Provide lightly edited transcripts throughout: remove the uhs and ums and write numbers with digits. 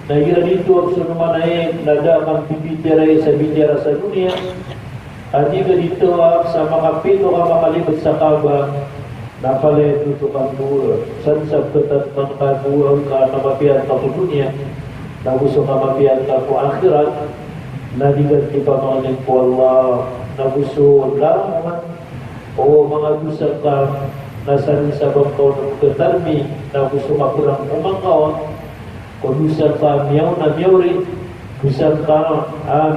Dahil dito ang sunumanay nadagang pipitiray sa bidyara sa dunia at iba dito sa makapito ka makalibot sa kaba napalay ito kang buwan sansab katat magkabuwan ka na mapiyan ka po dunia na gusto ka mapiyan ka po akhirat na digat iba mga po Allah na gusto laman o mga gusto ka nasa sa bangkaw ng katarmi na gusto ka kurang umangkaw kung usap ka miyaw na miyaw rin, usap ka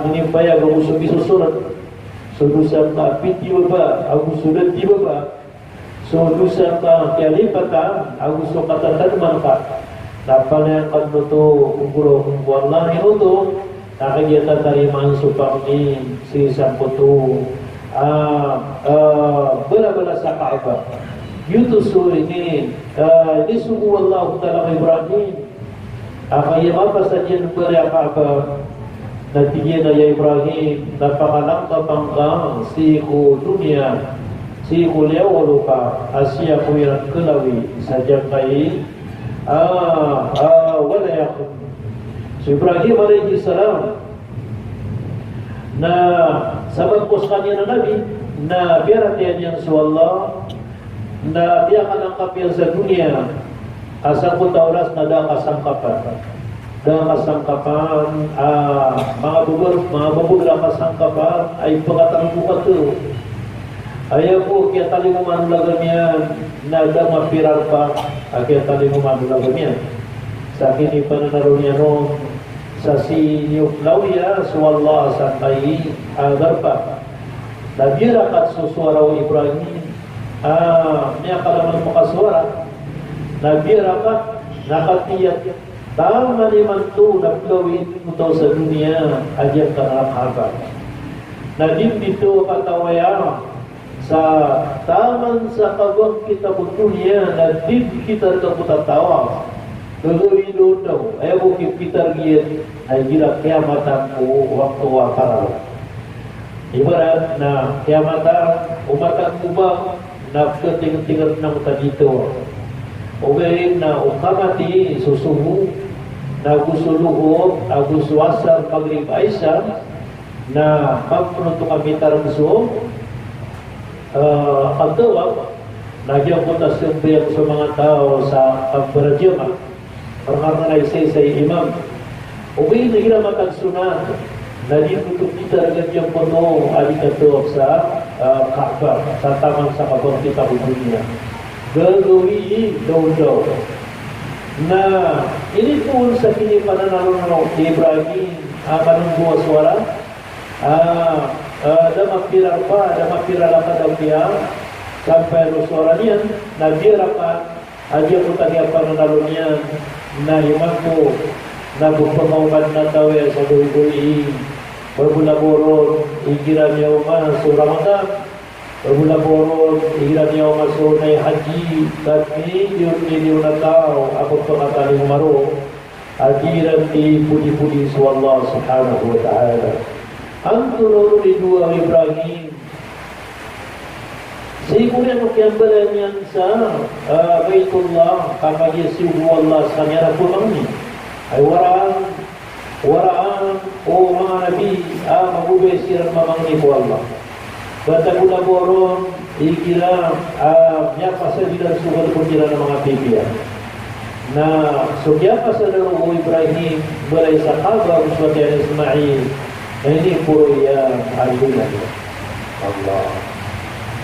minimpaya kung gusto isusulat, so usap ka piti ba, ang gusto na di ba, so usap ka kialipat ka, ang gusto katatanman ka, napalayan ka mo ito, kung Allah nyo ito, nakagiyata tarimaan supang ni si isang puto, bala-bala sa Kaaba. Yuto suri ni, nisubu Allah ta'ala Ibrahim, kaya apa saja negara Kaabah nantinya ya Ibrahim napakalang kapangkang siku dunia siku lewa lupa Asia kuiran kelawi saja kai wala yakun si Ibrahim alaihi salam na sabab kuskannya na Nabi na biar yang Allah na biar kalang kapil sa dunia asal pun taulas nada kasangkapan dan kasangkapan mga bubur lang kasangkapan ay pagkatang buka to ayaw po kaya tali mo manulagan yan nada mapiral pa kaya tali mo manulagan yan sa kini pananaro niya no sa sinyuk lawya suwallah santay agar pa nabira kat susuaraw Ibrahim niya kalaman makasuara nabira ka, nakatiyat tama naman ito nagawin mo sa dunia adyang karakaba naging dito katawaya sa taman sa kagwang kita po dunia na dib kita kaputatawa gagawin doon daw ayaw ko kipitar giyan ay gira kiamatan ko waktu wakaraw ibarat na kiamatan umatang ubang na kating-tingat ng tadito okay na ukamati susuhu na gusuluhog aguswasar paglibaysa na pagpunto kami tarangso pagtawag nagyang putas yung biyak sa mga tao sa pagparadyama parang sa imam okay na hila matagsunat na dito kita agad yung puno alikatuak sa Kaaba sa tamang sa kabang kita dunia gagawin daw na ini pun sa kinipananalo ni Ibrahim kanong buwa suara damapira ka daw niya sampai suara niya nabira ka adya po tagya pananalo niya na iman po na bupamauman na tawe sa guli-guli berbula-boron ikiran niya umah surah mata berbula-boron ikiran niya umah sunay haji dan milyon na tao ako pangataling maro adiran di pudi-pudi sa Allah subhanahu wa ta'ala ang tulong ni dua Ibrahim siguro yung kiambalan yan sa Baitullah kapag yasibu Allah sa niya na pumangni ay waraan o mga nabi magubay silang mamangni po Allah batagula boron ikila niya pasabilan sugal po sila ng mga pipiyan na sugya pasabilan o Ibrahim balay sa Kaaba uswatiyan Ismail na hindi puro yan alihulan Allah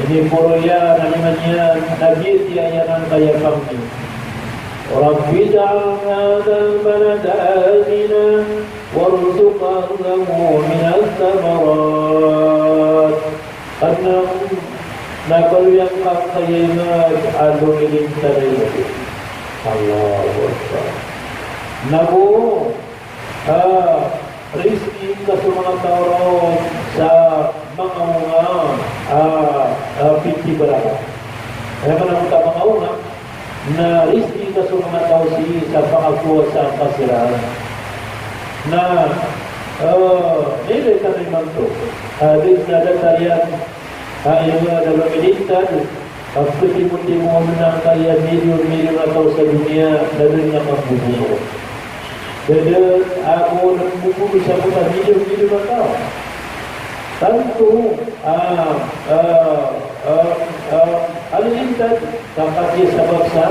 hindi puro yan aliman yan nabit yan ang kayapang niya رب اجعل هذا البلد آمنا وارزق أهله من الثمرات أنهم نقل يقع قيمات علو إلين تريد الله أكبر Nago, risky kasi mga tao sa mga pinti baraka. Kaya ka naman mga una, na risky kasi mga tao sa pakakuha sa kasiraan. Na, nilay ka naman ito. Din na datarian, yung nalamilintan, pagkutimun-timun ng kaya milyon-milyon na tao sa dunia, na rin na magbubuno. Dahil ako nagbubuno sa mga milyon-milyon na tao. Tanto, alilintan, kapatid sa baksa,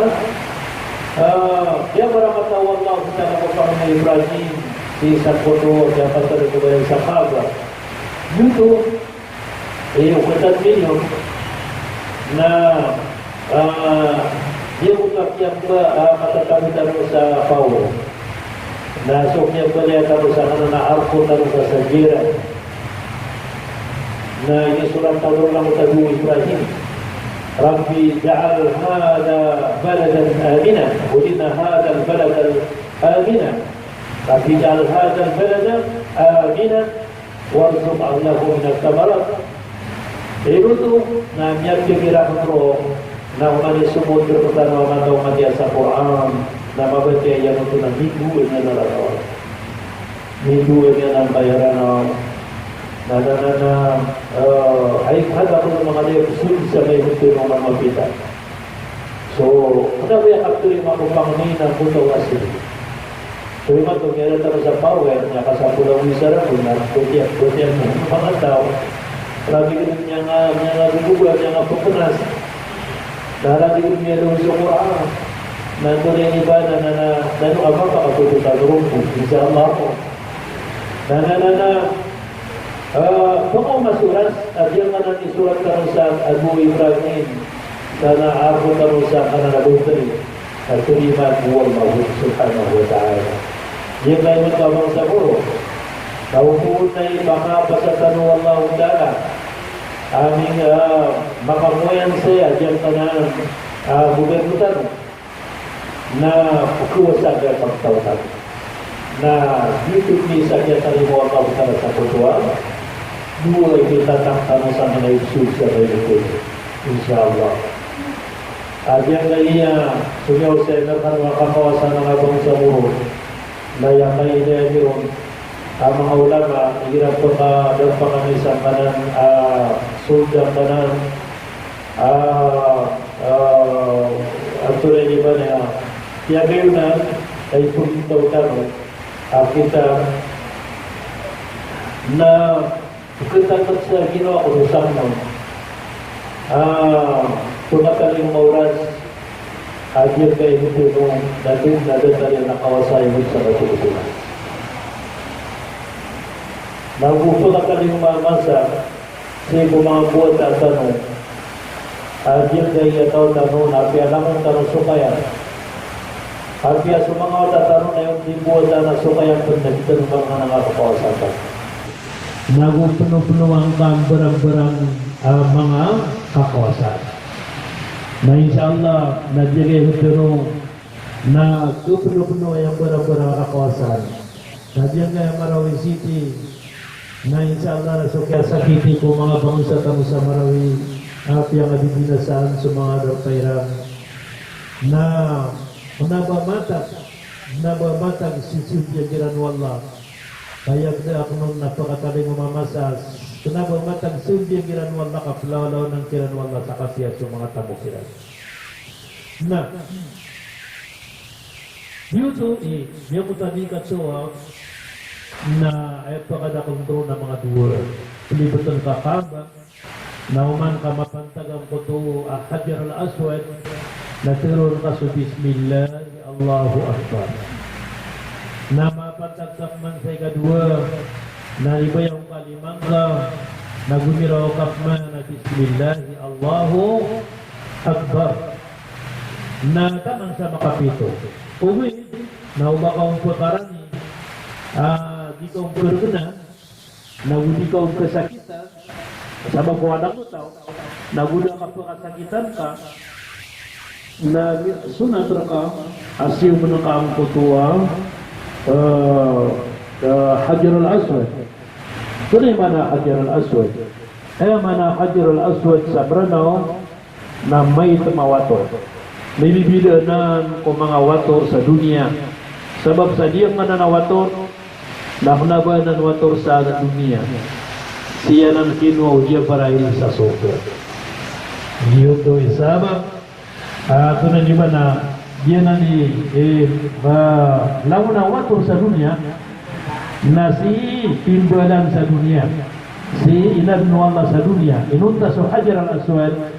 dia beramatawar Allah kita nak Ibrahim di Sakoto dapat terkubur sa Kaaba. Yuto, ukatan milyon na dia buka yang matatawid sa Paulo. Na soknya boleh taruh sana na arko taruh sa Sajira. Na ini surat taruh lang taruh Ibrahim. Rabbi ja'al hada baladan amina. Ulina hada baladan amina. Rabbi ja'al hada baladan amina. Warzuq Allahu minal thamarat. Itu na miyag kira ko na umani sumod ko tanong mataw matiya sa Quran. Na mabatya yan ito na minggu na nalatawa. Minggu yan ang bayaran na ay kada ko ng mga liyo sa may ito ng mga mapita. So, kada ba yung actually makupangin ang puto kasi. So, yung matong yan ito sa power, nakasapulang isa rin, kutiyak mo, mga tao. Lagi ko niya nga gugugat, niya nga pupunas. Lagi ko niya doon sa Quran. Nandun yung iba na nanong abang pakatututan rumpo. Insya Allah po. Baka masuras, at yung nga isurat ka rin sa Abu Ibrahim, sana ako ka rin sa kananabutri, at tuliman buwal mahul, subhanahu wa ta'ala. Yung na yung kabang sa puro, naupuot na yung baka pasatanu Allah ta'ala, aming makamuyan siya, dyan ka na bubermutan, na kuwasaga pagtawag na dito ni saja tali mo ang kautara sa kutuwa dua kita taktan sa mga isusya na ito insyaAllah adyang gaya sunyaw sa inakan makakawasan ng abang sa muro na yung kaya niya ang mga ulama hirap ko ka daw pangamisan kanan suldang kanan ang tulay ni ba niya kaya ngayon na ay pumitaw kami kita na kitakat sa ginawa ko sa samon tumataling mauras adyang kayo ito nung nadadali na kawasay mo sa katutunan nagpupulakaling mamasa sa mga buwan at tanong adyang kayo ito tanong na pialamang tanong sukayan Hatiya sumanga tatanong na yung dibuwa na sukayang pagdagitan ng mga nakakapawasapan. Nagupuno-puno ang berang-berang mga kakawasan. Na insyaAllah, nadigay huturo na kupuno-puno yung berang-berang kakawasan. Nadigay Marawi City na insyaAllah nasukya sakiti ko mga bangsa-tamo sa Marawi at yung abibinasaan sa mga dapairang na nabamatag sisibya giran wallah kaya ako nung napakataling umamasas nabamatag sisibya giran wallah kaplalaw ng kiran wallah sa kasiyat sa mga tamo kiran na yuto yung kutani katsuwa na ay pakadakong doon ng mga duwa pilibutan kakaba na uman ka mapantagang ko to Hajar al-Aswad Nasirul kasu bismillah Allahu Akbar nama patagkap man sa ikadua na iba yung kalimang ka nagumiraw kapman na bismillah Allahu Akbar na tamang sa makapito uwi na umakaw ang pakarani di ka umpur ko na nagudi ka ang kasakitan sa magkawanak mo tao naguda ka pa kasakitan ka na sunat raka asiw mo ng kaang kutuwa Hajar al-Aswad. Ito mana Hajar al-Aswad. Mana Hajar al-Aswad sa Branaw na may tumawator. May bibidanan ko mga wator sa dunia. Sebab sa dia nga nanawator, naknabanan wator sa dunia. Siya nang kinuha dia para sa surga. Dia tu sabab. Ito na di ba na dia nanti lawan wator sa dunia. Nasi timbalan sa dunia, si inadnu Allah sa dunia, inunta sa Hajar al-Aswad,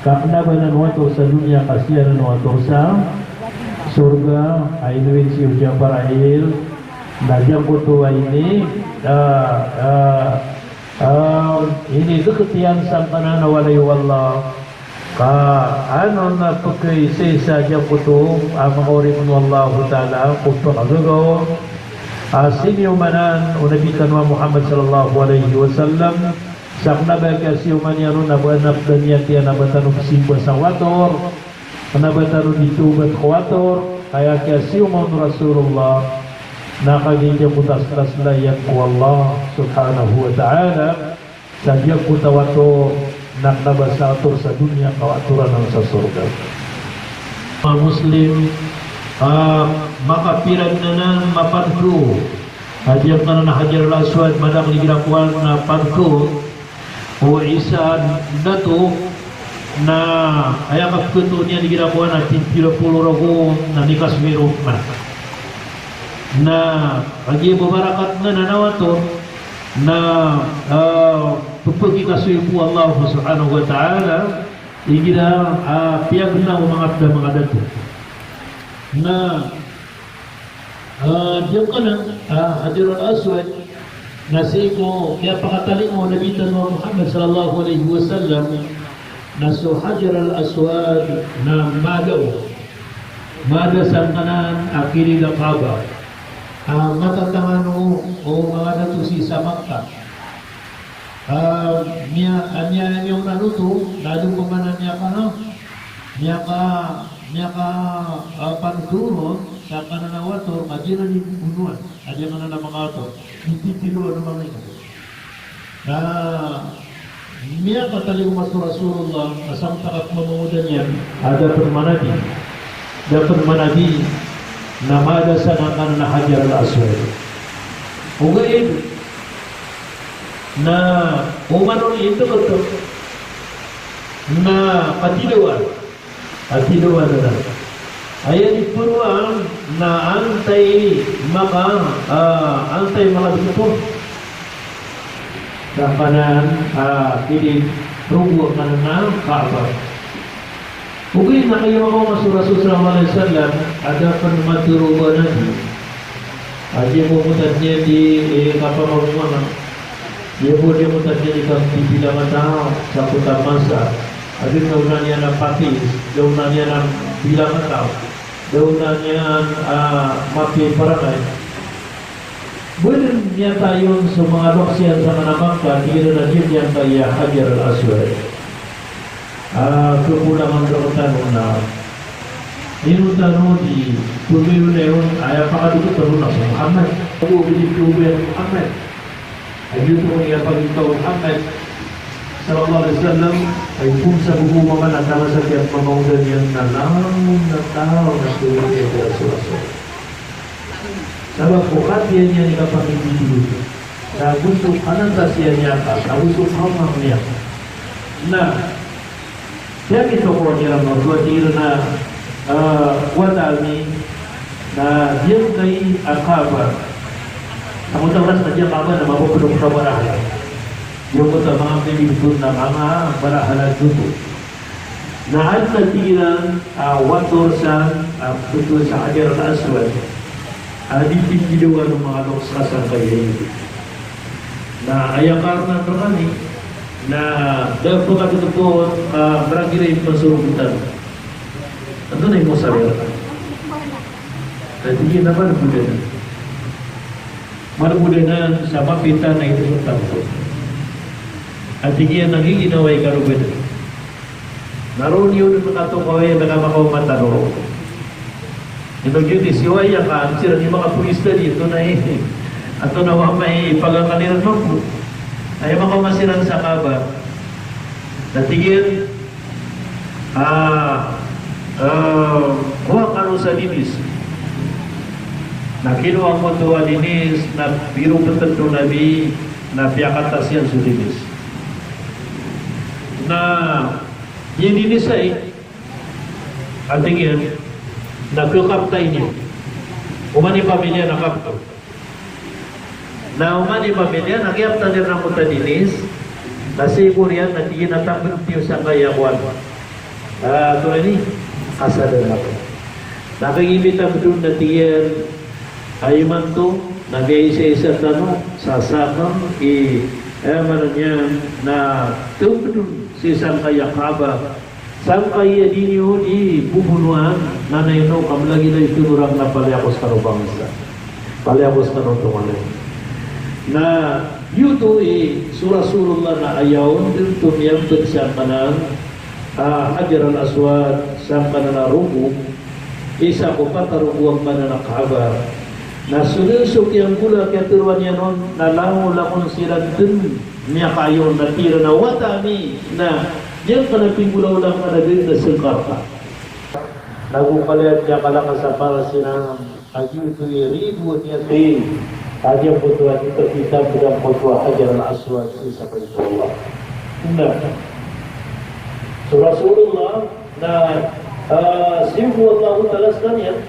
kaknabanan wato sa dunia, kasiyanan wato sa surga, ainuin si Ujang Barahil, najang kutu ini, ini keketian sangkana nawalay wallah, ano na pagkay sa jang kutu, mga orin wallahu ta'ala, kung pakagagaw, sinumanan o nabitan wa Muhammad sallallahu alaihi wasallam sakna baga siuman yaro nabanak dan yati nabatan simba sa wator nabatan ditubat wator kaya kaya siuman Rasulullah nakagija putas layak ku Allah subhanahu wa ta'ala saja kutawato naknabasa atur sa dunia kawaturan ng sa surga. Muslim makapiran na ng mapadko hajang ka na Hajar al-Aswad madang ligirakuan na padko o isa na to na ayakap kuto niya ligirakuan na 30 rago na nikas mirok na pagi babarakat na nanawato na pagpagi kasuyo po Allah subhanahu wa ta'ala igira piyag na umangat na mga dato na diyan ka na Hajar al-Aswad na siko kaya pakatali mo nabitan mo Muhammad sallallahu alaihi wasallam na so Hajar al-Aswad na madasang kanan akili ng kaba matatangan o mga natusi sa Makkah niya yung naluto lalong kumanan niya ka no niya ka pangturon sa kananawator madira ni bunuan adya nga na mga ato hindi tiluan ng mga ito niya ka taling masu Rasulullah asang takap mamungudan niya dapat manadi na madasan ang kanana Hajar al-Aswad ugayin na umanon ito na Atilawan na ayan ipuruan na antay mga dito sa kanan kilig rugo ka na Kaaba ugay na kayo ako masurasul sallallahu alaihi wasallam ada penmaturuba natin aja mo mutat niya di kapamagmana dia mutat niya di bilangan tao sa putar masa ada daunan niya na patis, daunan niya na bilang tao, daunan niya mapi paranay. Boleh niya tayo sa mga loksyan sa Manamaka, tira na niya kaya Hajar al-Aswad. Kekulangan bertanong na nirutanong di tuloy na yun, ayaw pakadukot tanong na sa Muhammad. Ako binituloy ng Muhammad. Ayun ito niya pagitaw Muhammad sallallahu alaihi wasallam ay kung sa buong mga nagkamasakit mamaudan yan na tao na tulad niya sa Rasul. Sabab bukat niya kapag-ibig na gusto anantasiya niya ka, na gusto hamang niya na kaya ito ko niya lang magwatiro na watami na diyan kay Akaba ang utang na diyan Akaba na mapupulong sa barahan yung mga pinibutun na mga barahalan dito na at natiran wator sa tuto sa Hajar al-Aswad dipindiluan ng mga loksasan kaya ito na ayakar na karani na dapat katutupon maragira yung pasurugutan ano na yung musarira natigin na marbudanan sa mapitan na ito ng tampo at hindi yan nagiginaway karubin. Naroon yun ng mga tukaway na nakamakaw mataro. Ito yun, siwaya ka, sila yung mga purista dito na ato na may pagkakaliran mo. Ay makamasiran sa kaba. Natigil, kuha ka sa linis. Nakinuha mo tuwa linis, na biro betul nabi, na piyakatas yan sa linis. Na yung linis ay, atingin, nagkakaptay niyo. Umani pamilya nakapto. Na umani pamilya, nagyapta din ang muta linis, kasi kuriyan, natigin natambit niyo sa kayakuan. Ito rin, asa din ako. Nakagimita mo doon na tiyan, ayman to, nag-isa-isa tanong, sasakang, manan niya, na tumudun si isang kayakaba, saan kaya din yun, bubunuan, nanay no, kamlagi na itunurang na palyakos karubang isa. Palyakos karubang tumalay. Na, yuto surasulullah na ayaw, din tumiyang siya kanan, Hajar al-Aswad, siyang kanan rubu, isa ko patarubuang kanan na kahabar, na sulusok yang gula kaya turuan niya nun, na lango-langon sila dun niya kayo na tira na watami na yan kanaping gulaw lang na naging na singkarta. Nagupaliat niya kalaka sa para sinang agitu ribu niya din. Adyang putuan ito kita bidang putuan Hajar al-Aswad isa pa ito Allah. So Rasulullah na sibu Allah Ta'ala sekalian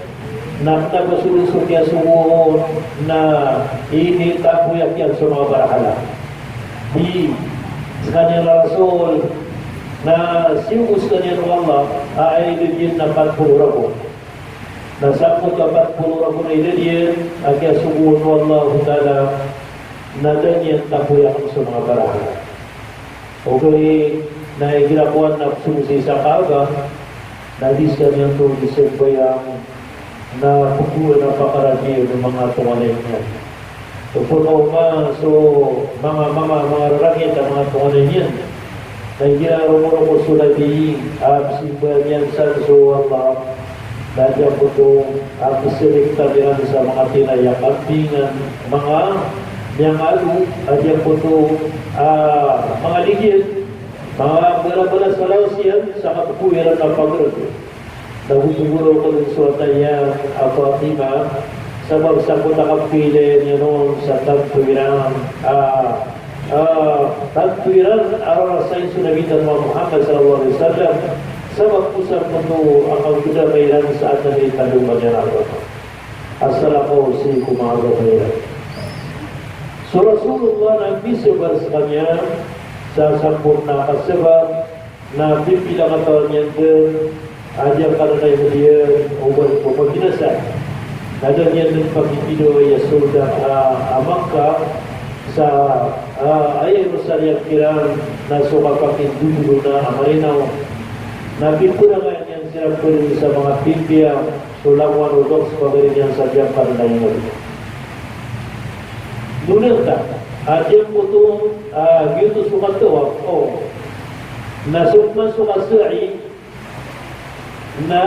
na nagpasulisok niya sumuhon na ini takuyak yan sa mga barahala. Di sa kanyang Rasul na siubos kanyang Allah ay ilidyin na 40 rabo. Nasakot ka 40 rabo na ilidyin at kaya sumuhon Allah Ta'ala na ganyan takuyak sa mga barahala. Okay, na ginakuan na sumusi sa kaga na dis kanyang tulisin ko yung na pagkuha ng pakarami ng mga tungalay niya. So, mga rarakit ang mga tungalay niya. Na ginarong mo sulay di simbahan niyan sa Allah. Nandiyan po itong silikta niyan sa mga tinayak kampingan, mga alu, nandiyan po itong mga ligid, mga bala-bala sa laos yan sa kapukuyan ng pagod. Naguguro ko ng suwataya ako at iba sa magsakot na kapilin yun noon sa tagtuwiran araw sa insunabitan mo Muhammad sallallahu alaihi wasallam sa magpusap mo ito ang magkuda kailan sa at namin taluman niya na asala ko si kumaga kailan. So Rasulullah nagbisabar sa kanya sa sampun na kasabar na pipilang katawan niya din ajar kalau saya dia ubah binasa. Ada yang pagpipido ya sudah Makkah sa ayat besar yang kiran na suka pakai dulu na amarinaw. Nabi pun yang sirap pun sa mga pipia sulawan udok sebagai yang saja pada yang Nunel tak ajar putu gitu suka tuwa nasukman suka sa'i na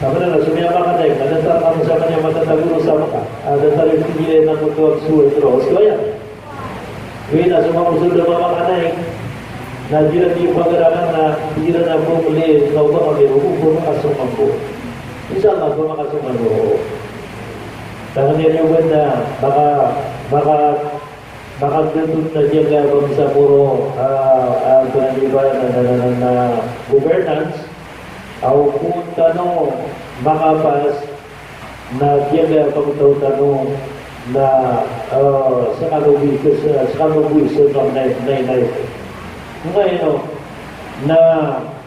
sabi na sumiyama ka na nadatar kami sa kanya matataguro sa maka nadatar yung pinili ng mutuwag suway pero so yan kaya na sumamusul na mga kanay na jiran yung pagarakan na jiran na bumuli ikaw ba kami hukupo makasuman po inshallah ba makasuman po tangan yan yung na baka ganun na dyan gabang sa puro na governance au kung tanong makapas na diyaga pagtaw tanong na sa kalubuy sa nay ngayon na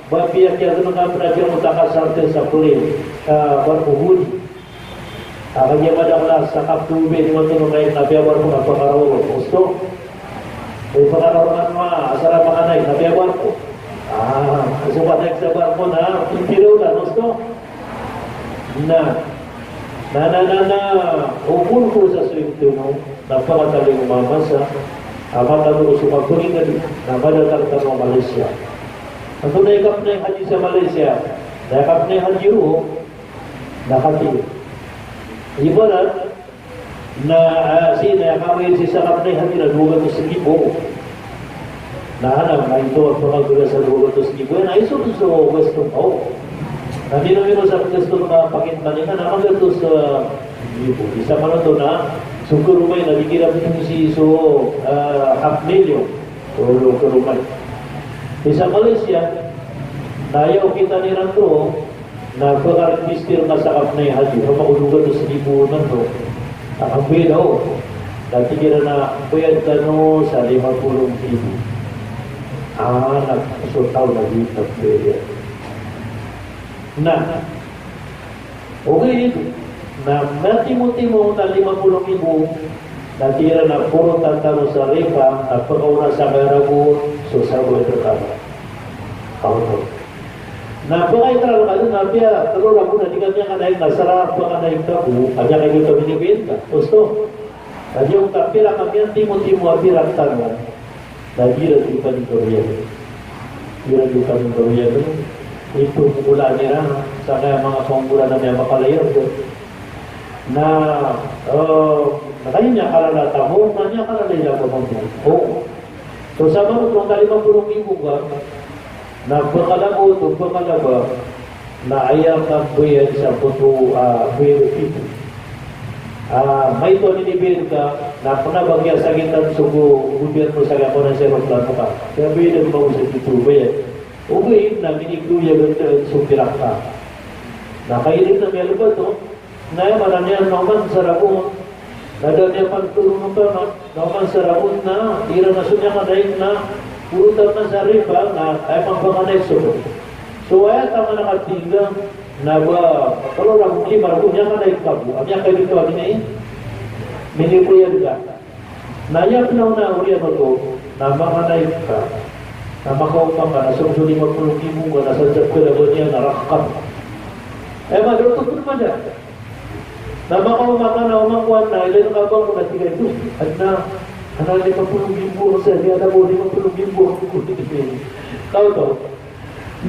babiyak yan ng kapradyo mutakasarte sa pulim barpuhud kanya madaklas sa kaptubin mo ito ngayon nabiyawar ko nagpakaroon gusto may pakaroon nga asara makanay nabiyawar ko sumatek sa barko na pintiro na gusto na upul ko sa swinto mo napakataling umamasa amatalo ko sumagkuling na madatar ka ng Malaysia ang tunay kap na yung haji sa Malaysia na kap na yung haji ro Nakati. Ibarat na sina kami si sakap na hati na 200,000. Nahanap na ito at pagkagula sa 200,000 na iso sa Western Pao. Nandino sa gusto na pakintanin na naman ito sa isa man ito na sukurumay na bigirap ito si iso 500,000 o sukurumay. Sa Malaysia, nayaw kita ni Ranto na pagkarakmistir na sakap na haji. Mamakulugan ito sa libunan ito. Ang bilaw, dati kira na puyad ka no sa 50,000. Nagsustaw na dito pwede. Na, okay dito. Na natimo-timo na 50,000, natira na puro tantano sa rifa, at pagkauna sa Maragon, so sa ito kama. Kauto. Na pagkaitral ka doon, nabiya, talura mo na, di ka niya kanayin, nasarap pa kanayin ka po, kanya kayo ito binibin ka. Gusto. At yung kapila kami, ang timo-timo, abirak tangan, nabira di pa nito riyan. Bira di pa nito riyan. Ito mula nila sa kaya mga panggula na may mapalayan na kayo niya kalalata mo, na niya kalalaya ko mo. So sa mga kung 50,000 ka, nagpakalaba, na ayaw kang buyan sa puto buyan ito. May ito ninibir ka, na panabagya sa gitan sugo gobyerno sa gapo ng seroplano ka. Kaya buyan ang mausap ito buyan. Uwi na minigluya ganito supirak ka. Nakailin na may alba ito, na maranihan naman sa rabon, na danihan pagtulong ka naman sa rabon na, ira na sunya ka dahil na, urutan na sa riba na ay pangpanganay sulo. So ay tama na katingang na ba, kalau lang hindi marabon niya ka dahil kabu, ang niya kayo dito ang ini, minigluya ka. Nayak na uriyan ito, na manganay ka, na makaupang ka, nasa 50,000 ka, nasa Japan na niya, narakam. Maglutok naman niya. Na makaupang ka na umakuan na, ilan ka bang mga tigay ito? At na, 50,000 sa niya, na mo 50,000 Tao to,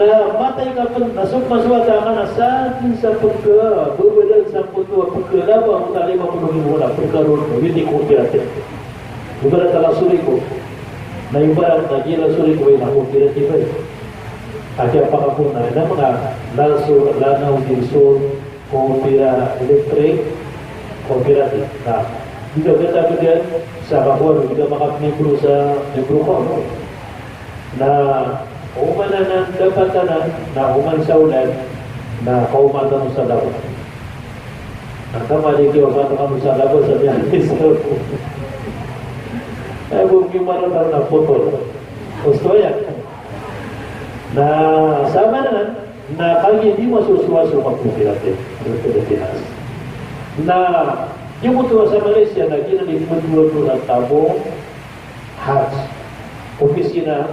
na matay ka pa, nasukmaswata ka na sa atin sa pagka, buwalan sa puto, pagkalaba, ang 50,000 na, pagkaroon mo, hindi ko piratin. Ibarat ala suri ko, na ibarat na gila suri ko ay nakupirati ba eh. At yung pakapuna na mga laso, lanaw, dilso, kupira electric, kupirati. Na, hindi ka gata ko dyan sa kakuan, hindi ka makapnibro sa libro ko. Na umanan ng dapatanan, na uman sa ulan, na kaumatan mo sa labas. Ang kamali kiyo, kato mo sa labas, sa biyanis ko. Ay, huwag yung marunong na putol. Gusto yan. Na sama na na kaya hindi masusuwaso magpupilate ng Pilipinas. Na yung mutuwa sa Malaysia na ginalimutuwa ko ng tabo, Hajj, opisina,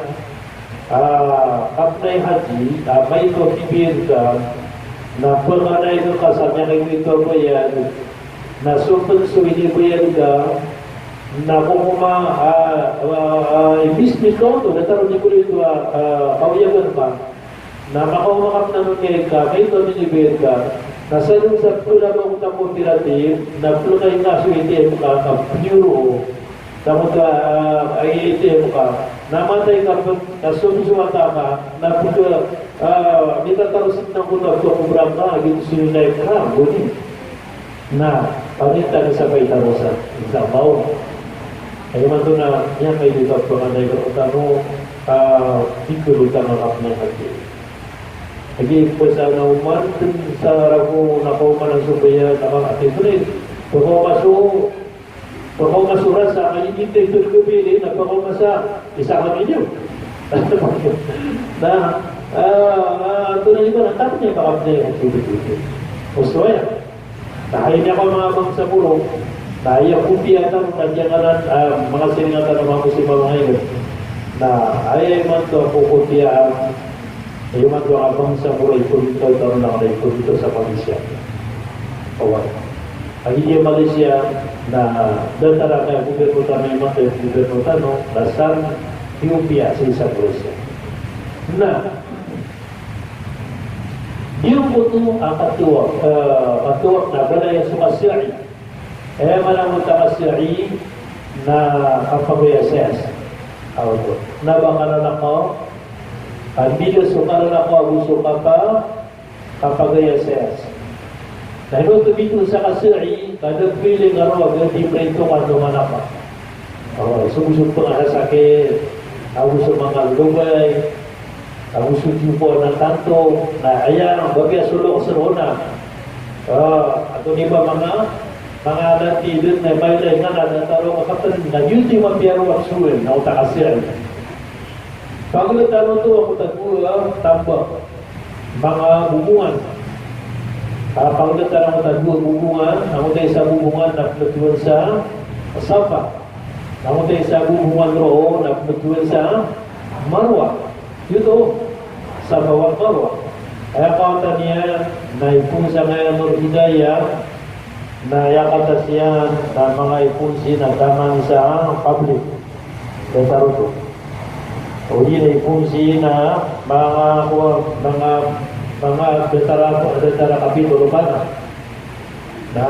kapnay haji, may kopibir ka, na pagkanay ko kasama ng ito ko yan, na suwili ko yan ka, na kung business ko ito, nataroon niyo ko ito, kawayagan pa, na makaumakap na mga ka, may ito minibir ka, na sa doon sa pula mong tapopirative, na pula kayo nga suwiti ka, ka-puro, tapos ay ATM ka, namatay ka, nasumsuwata ka, na pula, nitatarosin ng kuna, kukubrang ka, ginsunilay ka, guni. Na, paminta sa Paitarosa, isang baon. Ay man doon na, yan may dito at panganay ka, kung ikulutan ang kapnang hati. Lagi po sa nauman, sa rago, nakauman ang subaya, nakakatibunin. Pagkaumasuran sa kalingintay ito nagpili, nagpakaumasa, isa kami niyo. Na, ito na iba, natapos niya pakapnay ang tubig-tubig. Gusto yan. Dahil niya ko mga bang sa puro, dahil ang kupiyatan, nandiyan ka na, mga siningatan ng mga musimang ngayon, na ay man ito kukutiyaan, ay man ito abang sa puro, ito na ito dito sa Malaysia. Kawal. Ang hindi Malaysia, na datara kaya gobyerno tayo mga gobyerno tayo, dasar hiupiya sa isang Malaysia. Na, Dia butuh katuak na balay sukasiri. Mana mutakasiri na kapag-assess. Auto. Na bakalan ako, bila sukaran ako abuso ka pa, kapag-assess. Dahil ito dito sa kasiri, kada feeling araw, ganti prento ka naman ako. Sumusok pa nga sakit, abuso mga lubay, abuso po ng tanto, na ayan, bagay sulok sa rona. Ato ni ba mga natidin na may nga na taro makatan na yun di mapiyaro ang suwin na utakasir. Pagod talo to ako tagpuwa tambak mga bubungan. Pagod talo ako tagpuwa bubungan, ako tayo sa bubungan na pinatuan sa Safa. Ako tayo sa bubungan roon na pinatuan sa Marwa. Yun sa bawang Marwa. Kaya kaunta niya na ipong sa ngayon ng Hidayah na yakata siya na mga ipunsi na damang sa public. Kaya taro to. O yun ay ipunsi na mga betara kapitulo pa na. Na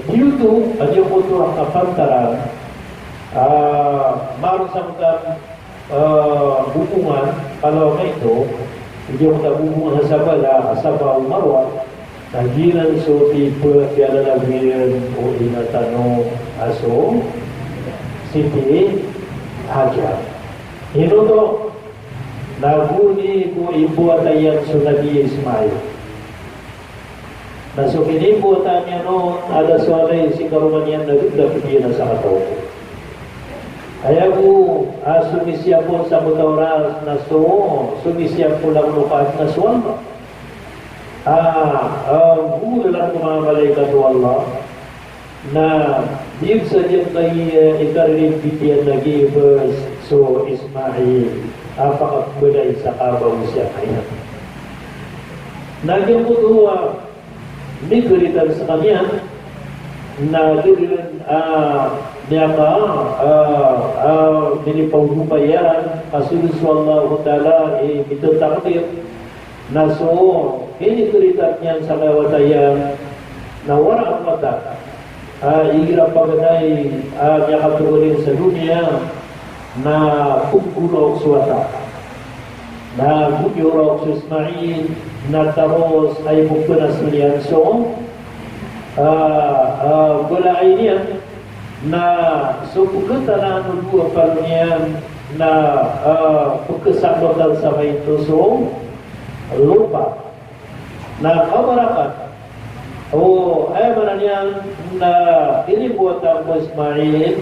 dito, adyo po ito ang kapantaran, maroon sa mga bukungan, kalau na ito, hindi mo bukungan sa Sabah o Marwa, naginan so people kaya na nagmirin o inatanong aso Siti Hajar. Ino to, naguni ko ibuatayan so Nabi Ismail. Na so kinibuatan niya noon, ada sualay si karuman niya nagugda na sa kataw. Kaya ko, sumisya po sa mutauras na sumisya po lang lupas na suwalma. Gula lang ng mga malaikat ng Allah na di saja kay ikarin bitian lagi so Ismail apakabulay sa kabaw siya kaya. Nagyang putuwa may kuritan sa kanya na giliran niya nilipaghupayan kasunod sa Allah ta'ala ito takdir na so ini kuritan niya sa kawatayan na wala ang mata ihirap pagdanay niya katugunin sa dunia na pagkulog suwata na bukyurog sa Ismail na taros ay buktunas niyan so gulay niya na so pagkatanan ng buwa pa niyan na pagkasakotan sa may so lupa na kabarakat ay mana niyan na inibuatan mo Ismail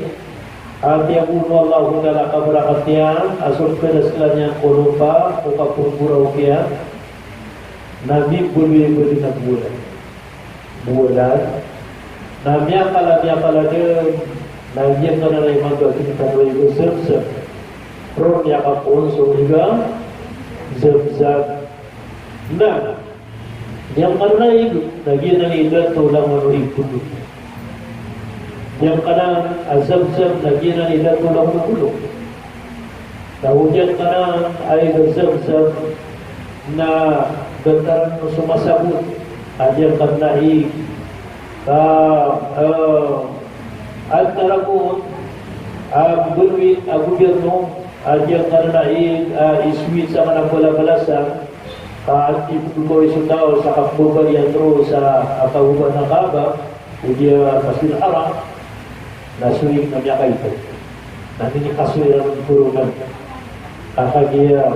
at yakuno Allah ta'ala kabarakat niyan asal pedaslan niya kulupa o kapurpuraw kaya na mibuli-buli na bulan na miyakala din na iyan ka na rin magaging kanoy ko zeb-zeb pro miyakapon so higa zeb-zeb na yang kanay lagi na ila tulang manurig kulo yang kanan azab-zab lagi na ila tulang kulo dahudyan kanan ay azab-zab na gataran mo sumasabot adyan kanay at tarakon gulwit gobyerno adyan kanay iswit sa manang bala-balasan at iputuloy sundaw sa kapbubarian ro sa kahuban ng Kaaba udiya Masjid Haram na suwing na niya kaito na ninikaswiran ng kurungan kakagiya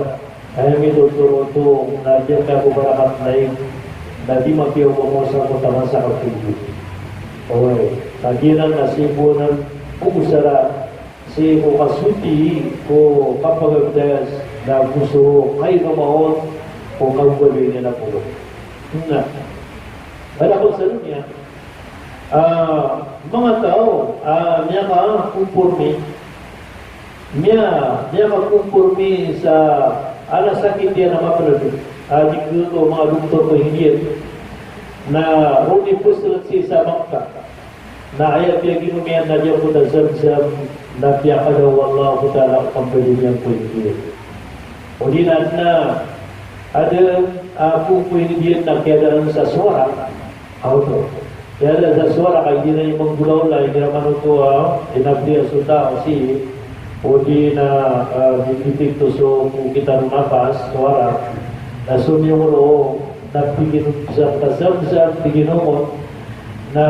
ay may tuturo ito na diyan ka bubarakat na yung na di mapiyaw mo sa kutaman sa kapilyo okay kaginan na sibunan kumusara si kukasuti ko kapagagdas na gusto kayo namahon o kaugawin niya na po. Wala ko sa dunya, mga tao, niya ka kumpurmi sa sakit niya na mapalado. Di ko mga doktor ko hindi na runi pustulat siya sa Makkah na ayat niya ginumihan na diya po na zam-zam na piyaka daw Allah ko tala kampali niya po hindi. O di na ada kung pwede na kaya sa suara auto kaya sa suara kaya di na yung manggulaw lang hindi naman ito inabdiya suda kasi o di na dikitik to so kung kita napas suara na sunyong napigin sa kasam-sam tiginoon na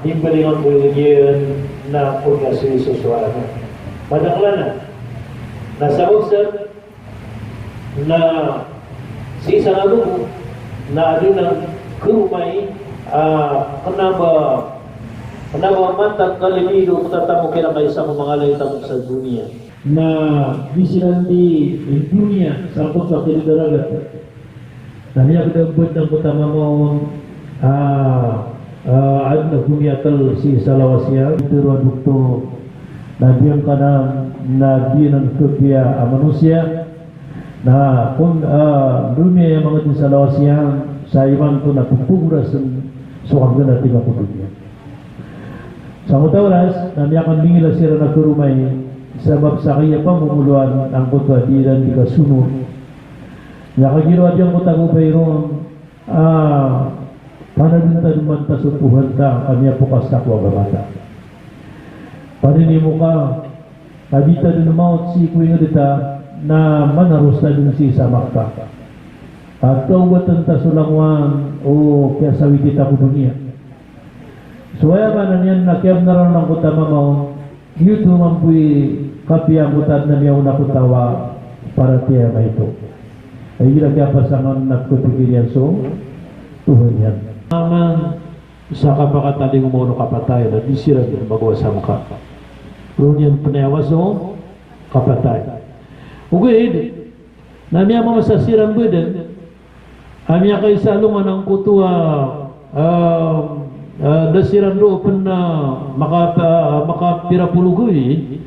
himbalingan ko yun na pagkasuyo sa suara madakla na nasa usap na si isang alugo na ano ng kurumay kenapa mantan kalimido tatamo kira kayo sa mga laytang sa dunia na bisinan di dunia sangkot sa kinidaragat na niya kadabot ng utama mo na humiatal si salawasya pero dukto na biyang kanang na biyan ng kopya manusia na kung dunia yang mga salawasya sa iman ko na pupuras suwang na natin ako dunia sa mutawaras na niya kan bingila sila na kurumay sabab sa kaya pamumuluan ang kutwadiran di kasunod nakagirawa diyang kutago bayron panaduntan man tasutuhan ka kanya pukas na kwa gamata paninimu ka kadita dun maut si kuya dita na manarus na dun si samak ka at kaugatan tasulangwan o kaya sawi kita ko dunia suwaya ka na niyan na kiyam na rin ang kutama mo yuto man po'y kapiyang kutat na niyaw na kutawa para tiya na ito ay ilagya pasangan na kupikirian so Tuhan yan naman sa kapakataling umuno kapatay na di sila din magwasam ka runyan panayawas o kapatay ugid na niya mga sasiran beden amya kay salungan ang kutua dasiran do pen makapira pulugoy